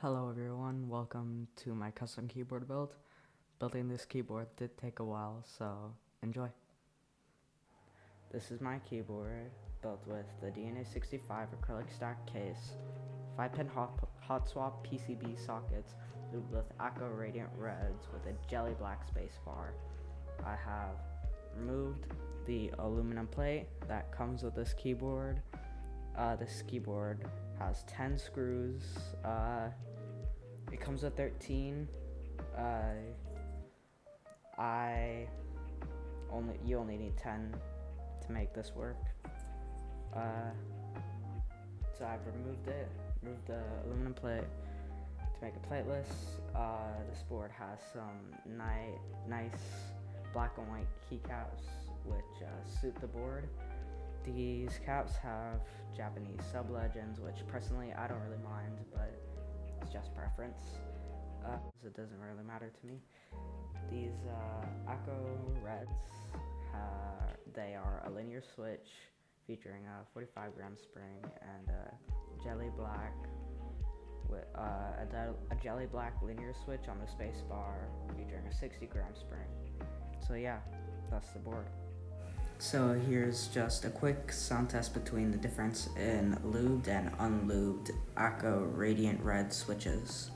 Hello everyone, welcome to my custom keyboard build. Building this keyboard did take a while, so enjoy. This is my keyboard, built with the DNA65 acrylic stack case, 5-pin hot swap PCB sockets lubed with Acco Radiant Reds with a jelly black spacebar. I have removed the aluminum plate that comes with this keyboard. This keyboard has 10 screws. It comes with 13. You only need 10 to make this work. So I've removed the aluminum plate to make a plateless. This board has some nice black and white keycaps which suit the board. These caps have Japanese sub-legends, which personally I don't really mind, but it's just preference. So it doesn't really matter to me. These Acco Reds, they are a linear switch featuring a 45 gram spring and a jelly black with a jelly black linear switch on the space bar featuring a 60 gram spring. So yeah, that's the board. So here's just a quick sound test between the difference in lubed and unlubed Acco Radiant Red switches.